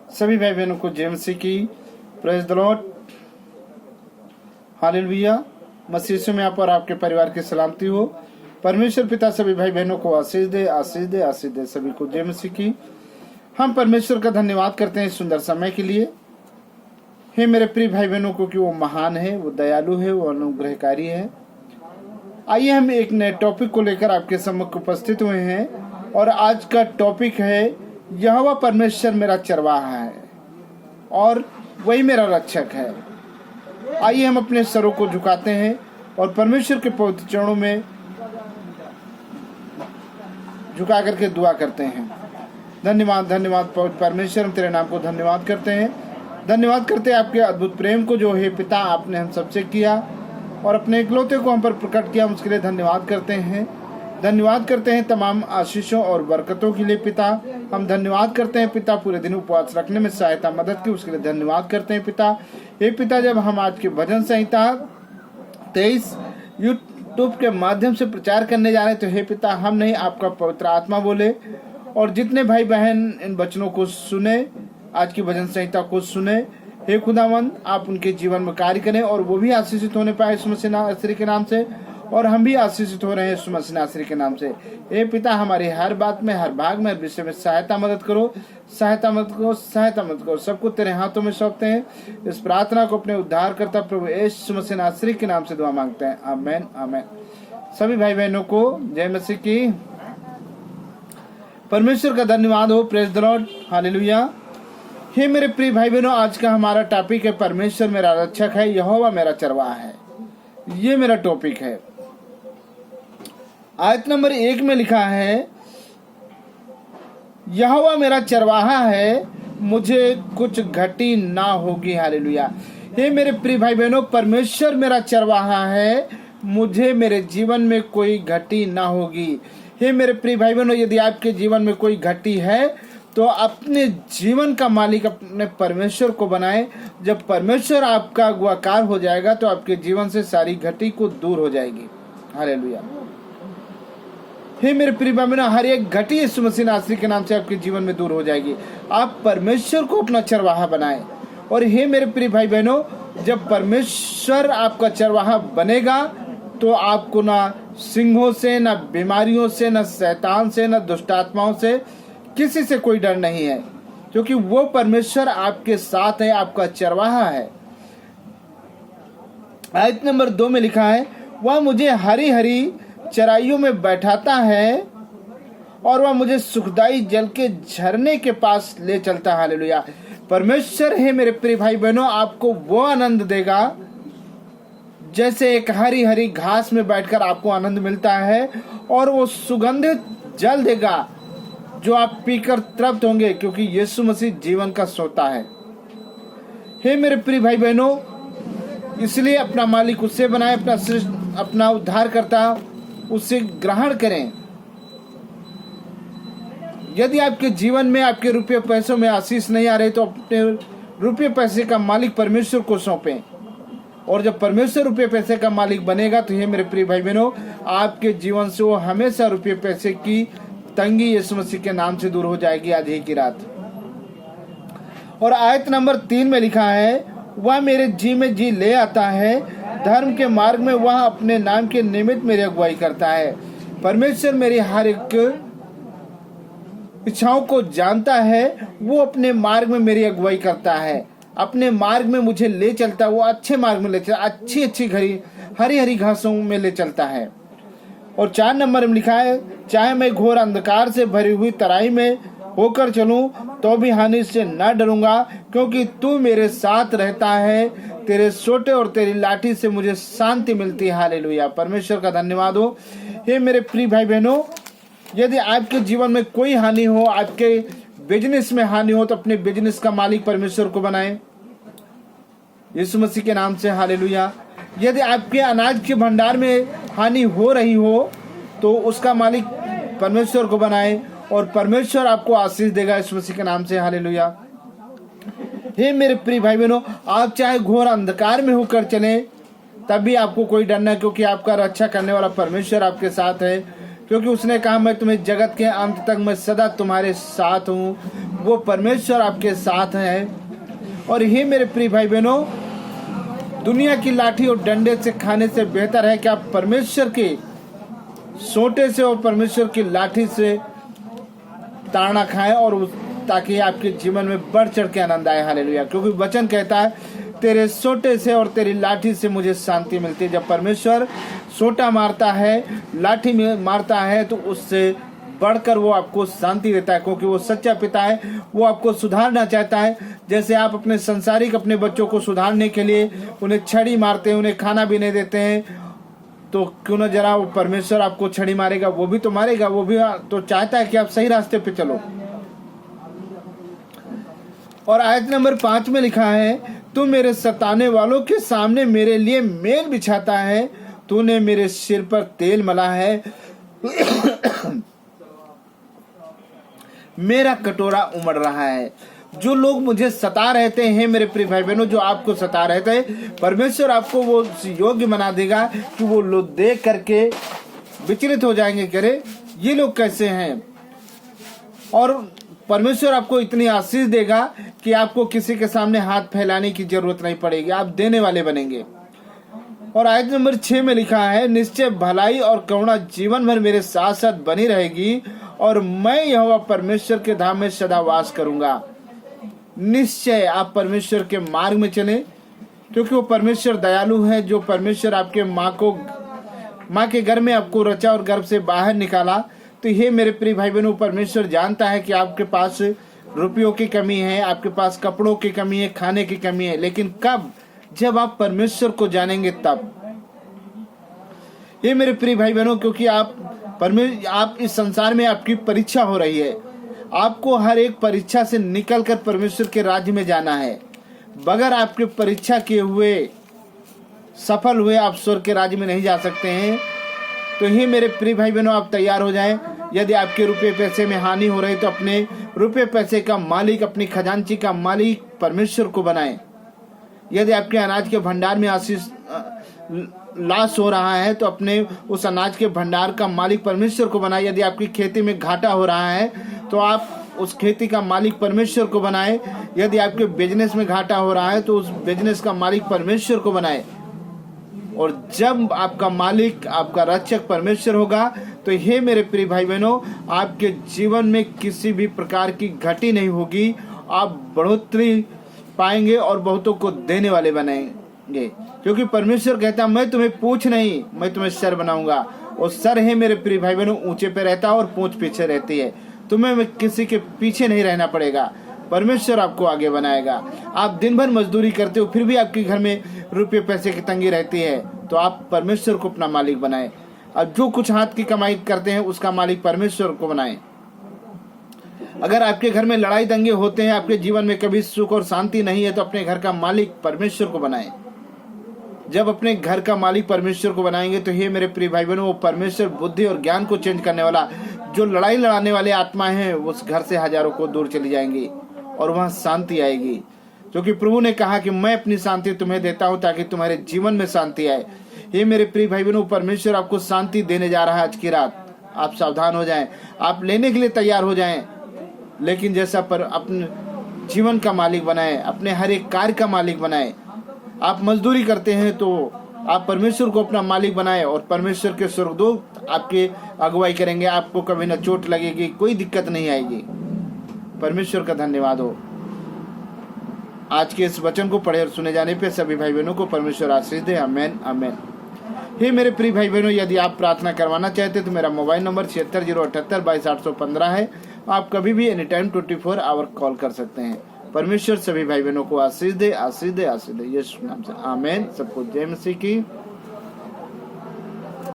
सभी भाई बहनों को जय मसीह की। Praise the lord, hallelujah. मसीह यीशु में आप और आपके परिवार की सलामती हो। परमेश्वर पिता सभी भाई बहनों को आशीष दे, आशीष दे, आशीष दे। सभी को जय मसीह की। हम परमेश्वर का धन्यवाद करते हैं इस सुंदर समय के लिए। हे मेरे प्रिय भाई बहनों को कि वो महान है, वो दयालु है, वो अनुग्रहकारी है। आइए हम एक नए टॉपिक को लेकर आपके सम्मुख उपस्थित हुए हैं और आज का टॉपिक है यहोवा परमेश्वर मेरा चरवाहा है और वही मेरा रक्षक है। आइए हम अपने सरों को झुकाते हैं और परमेश्वर के पवित्र चरणों में झुका करके दुआ करते हैं। धन्यवाद, धन्यवाद पवित्र परमेश्वर, हम तेरे नाम को धन्यवाद करते हैं। धन्यवाद करते हैं आपके अद्भुत प्रेम को जो हे पिता आपने हम सबसे किया और अपने इकलौते को हम पर प्रकट किया, उसके लिए धन्यवाद करते हैं। धन्यवाद करते हैं तमाम आशीषों और बरकतों के लिए पिता। हम धन्यवाद करते हैं पिता पूरे दिन उपवास रखने में सहायता मदद की, उसके लिए धन्यवाद करते हैं पिता। हे पिता, जब हम आज के भजन संहिता 23 यूट्यूब के माध्यम से प्रचार करने जा रहे हैं तो हे पिता हम नहीं, आपका पवित्र आत्मा बोले और जितने भाई बहन इन वचनों को सुने, आज की भजन संहिता को सुने, हे खुदावंद आप उनके जीवन में कार्य करें और वो भी आशीषित होने पाए यीशु मसीह नासरी के नाम से, और हम भी आशीषित हो रहे हैं यीशु मसीह नासरी के नाम से। हे पिता, हमारी हर बात में, हर भाग में, हर विषय में सहायता मदद करो, सहायता मदद करो, सहायता मदद करो। सबको तेरे हाथों में सौंपते हैं। इस प्रार्थना को अपने उद्धार करता प्रभु यीशु मसीह नासरी के नाम से दुआ मांगते हैं। आमीन, आमीन। सभी भाई बहनों को जय मसीह की। परमेश्वर का धन्यवाद हो। Praise the lord, hallelujah. हे मेरे प्रिय भाई बहनों, आज का हमारा टॉपिक है परमेश्वर मेरा रक्षक है, यहोवा मेरा चरवाहा है। ये मेरा टॉपिक है। आयत नंबर 1 में लिखा है यहोवा मेरा चरवाहा है, मुझे कुछ घटी ना होगी। हालेलुया। हे मेरे प्रिय भाई बहनों, परमेश्वर मेरा चरवाहा है, मुझे मेरे जीवन में कोई घटी ना होगी। हे मेरे प्रिय भाई बहनों, यदि आपके जीवन में कोई घटी है तो अपने जीवन का मालिक अपने परमेश्वर को बनाए। जब परमेश्वर आपका अगुवाकार हो जाएगा तो आपके जीवन से सारी घटी को दूर हो जाएगी। हालेलुया। हे मेरे प्रिय भाई बहनों, हर एक घटी यीशु मसीह नासरी के नाम से आपके जीवन में दूर हो जाएगी। आप परमेश्वर को अपना चरवाहा बनाए। और हे मेरे प्रिय भाई बहनों, जब परमेश्वर आपका चरवाहा बनेगा तो आपको ना सिंहों से, ना बीमारियों से, ना शैतान से, ना दुष्टात्माओं से, किसी से कोई डर नहीं है, क्योंकि वो परमेश्वर आपके साथ है, आपका चरवाहा है। आयत नंबर 2 में लिखा है वह मुझे हरी हरी चराइयों में बैठाता है और वह मुझे सुखदाई जल के झरने के पास ले चलता है। हालेलुया। परमेश्वर है मेरे प्रिय भाई बहनों, आपको वो आनंद देगा जैसे एक हरी हरी घास में बैठकर आपको आनंद मिलता है, और वो सुगंधित जल देगा जो आप पीकर तृप्त होंगे, क्योंकि यीशु मसीह जीवन का सोता है। हे मेरे प्रिय भाई बहनों, इसलिए अपना मालिक उससे बनाए, अपना उद्धार करता उससे ग्रहण करें। यदि आपके जीवन में आपके रुपये पैसों में आशीष नहीं आ रहे तो अपने रुपये पैसे का मालिक परमेश्वर को सौंपें, और जब परमेश्वर रुपये पैसे का मालिक बनेगा तो हे मेरे प्रिय भाई बहनों, आपके जीवन से वो हमेशा रुपये पैसे की तंगी यीशु मसीह के नाम से दूर हो जाएगी आज ही की रात। और आयत नंबर 3 में लिखा है वह मेरे जी में जी ले आता है, धर्म के मार्ग में वह अपने नाम के निमित्त मेरी अगुवाई करता है। परमेश्वर मेरी हर एक इच्छाओं को जानता है, वो अपने मार्ग में मेरी अगुवाई करता है, अपने मार्ग में मुझे ले चलता है। वो अच्छे मार्ग में ले चलता, अच्छी अच्छी हरी हरी घासों में ले चलता है। और 4 नंबर में लिखा है चाहे मैं घोर अंधकार से भरी हुई तराई में होकर चलूं तो भी हानि से न डरूंगा, क्योंकि तू मेरे साथ रहता है, तेरे सोटे और तेरी लाठी से मुझे शांति मिलती है। हालेलुया। परमेश्वर का धन्यवाद हो। हे मेरे प्रिय भाई बहनों, यदि आपके जीवन में कोई हानि हो, आपके बिजनेस में हानि हो, तो अपने बिजनेस का मालिक परमेश्वर को बनाए यीशु मसीह के नाम से। हालेलुया। यदि आपके अनाज के भंडार में हानि हो रही हो तो उसका मालिक परमेश्वर को बनाए और परमेश्वर आपको आशीष देगा यीशु मसीह के नाम से। हालेलुया। हे मेरे प्रिय भाई बहनों, आप चाहे घोर अंधकार में होकर चलें तब भी आपको कोई डर नहीं, क्योंकि आपका रक्षा करने वाला परमेश्वर आपके साथ है। क्योंकि उसने कहा मैं तुम्हें जगत के अंत तक मैं सदा तुम्हारे साथ हूँ, वो परमेश्वर आपके साथ है। और हे मेरे प्रिय भाई बहनों, दुनिया की लाठी और डंडे से खाने से बेहतर है कि आप परमेश्वर के सोटे से और परमेश्वर की लाठी से ताड़ना खाएं, और ताकि आपके जीवन में बढ़ चढ़ के आनंद आए। हालेलुया। क्योंकि वचन कहता है, तेरे सोटे से और तेरी लाठी से मुझे शांति मिलती है। जब परमेश्वर सोटा मारता है, लाठी मारता है, तो उससे बढ़कर वो आपको शांति देता है, क्योंकि वो सच्चा पिता है। वो आपको सुधारना चाहता है। जैसे आप अपने संसारिक अपने बच्चों को सुधारने के लिए उन्हें छड़ी मारते हैं, उन्हें खाना भी नहीं देते हैं, तो क्यों न जरा वो परमेश्वर आपको छड़ी मारेगा, वो भी तो मारेगा। वो भी तो चाहता है कि आप सही रास्ते पे चलो। और आयत नंबर 5 में लिखा है, तू मेरे सताने वालों के सामने मेरे लिए मेल बिछाता है, तूने मेरे सिर पर तेल मला है, मेरा कटोरा उमड़ रहा है। जो लोग मुझे सता रहते हैं, मेरे प्रिय भाई बहनों, जो आपको सता रहते हैं, परमेश्वर आपको वो योग्य बना देगा कि वो लोग देख करके विचलित हो जाएंगे, करे ये लोग कैसे हैं। और परमेश्वर आपको इतनी आशीष देगा कि आपको किसी के सामने हाथ फैलाने की जरूरत नहीं पड़ेगी, आप देने वाले बनेंगे। और आयत नंबर 6 में लिखा है, निश्चय भलाई और करुणा जीवन भर मेरे साथ साथ बनी रहेगी, और मैं यहोवा परमेश्वर के धाम में सदा वास करूंगा। निश्चय आप परमेश्वर के मार्ग में चलें, क्योंकि वो परमेश्वर दयालु है। जो परमेश्वर आपके माँ के घर में आपको रचा और गर्भ से बाहर निकाला, तो ये मेरे प्रिय भाई बहनों, परमेश्वर जानता है कि आपके पास रुपयों की कमी है, आपके पास कपड़ों की कमी है, खाने की कमी है, लेकिन कब? जब आप परमेश्वर को जानेंगे तब। ये मेरे प्रिय भाई बहनों, क्योंकि आप इस संसार में आपकी परीक्षा हो रही है। आपको हर एक परीक्षा से निकलकर परमेश्वर के राज्य में जाना है। बगैर आपके परीक्षा किए हुए सफल हुए आप स्वर्ग के राज्य में नहीं जा सकते हैं। तो ही मेरे प्रिय भाई बहनों, आप तैयार हो जाएं। यदि आपके रुपए पैसे में हानि हो रही, तो अपने रुपए पैसे का मालिक, अपनी खजांची का मालिक परमेश्वर को बनाएं। यदि आपके अनाज के भंडार में आशीष लॉस हो रहा है, तो अपने उस अनाज के भंडार का मालिक परमेश्वर को बनाए। यदि आपकी खेती में घाटा हो रहा है, तो आप उस खेती का मालिक परमेश्वर को बनाए। यदि आपके बिजनेस में घाटा हो रहा है, तो उस बिजनेस का मालिक परमेश्वर को बनाए। और जब आपका मालिक, आपका रक्षक परमेश्वर होगा, तो हे मेरे प्रिय भाई बहनों, आपके जीवन में किसी भी प्रकार की घटी नहीं होगी। आप बढ़ोतरी पाएंगे और बहुतों को देने वाले बनेंगे, क्योंकि परमेश्वर कहता है, मैं तुम्हें पूंछ नहीं, मैं तुम्हें सर बनाऊंगा। और सर है मेरे प्रिय भाई बहनों ऊंचे पे रहता है, और पूंछ पीछे रहती है। तुम्हें किसी के पीछे नहीं रहना पड़ेगा, परमेश्वर आपको आगे बनाएगा। आप दिन भर मजदूरी करते हो, फिर भी आपके घर में रुपये पैसे की तंगी रहती है, तो आप परमेश्वर को अपना मालिक बनाएं। अब जो कुछ हाथ की कमाई करते हैं, उसका मालिक परमेश्वर को बनाएं। अगर आपके घर में लड़ाई दंगे होते हैं, आपके जीवन में कभी सुख और शांति नहीं है, तो अपने घर का मालिक परमेश्वर को बनाएं। जब अपने घर का मालिक परमेश्वर को बनाएंगे, तो हे मेरे प्रिय भाई बहनों, वो परमेश्वर बुद्धि और ज्ञान को चेंज करने वाला, जो लड़ाई लड़ाने वाले आत्माएं हैं, उस घर से हजारों को दूर चली जाएंगी और वहां शांति आएगी। क्योंकि प्रभु ने कहा कि मैं अपनी शांति तुम्हें देता हूं, ताकि तुम्हारे जीवन में शांति आए। ये मेरे प्रिय भाई बहनों, परमेश्वर आपको शांति देने जा रहा है आज की रात। आप सावधान हो जाएं, आप लेने के लिए तैयार हो जाएं। लेकिन जैसा पर अपने जीवन का मालिक बनाए, अपने हर एक कार्य का मालिक बनाए। आप मजदूरी करते हैं, तो आप परमेश्वर को अपना मालिक बनाए, और परमेश्वर के स्वर्गदूत आपकी अगुवाई करेंगे। आपको कभी न चोट लगेगी, कोई दिक्कत नहीं आएगी। परमेश्वर का धन्यवाद हो। आज के इस वचन को पढ़े और सुने जाने पे सभी भाई बहनों को परमेश्वर आशीष दे। आमेन आमेन। हे मेरे प्रिय भाई बहनों, यदि आप प्रार्थना करवाना चाहते तो मेरा मोबाइल नंबर 76087228815 है। आप कभी भी एनी टाइम 24 आवर कॉल कर सकते हैं। परमेश्वर सभी भाई बहनों को आशीष दे, आशीष दे, आशीष दे। यीशु नाम से आमेन। सबको जय मसीह की।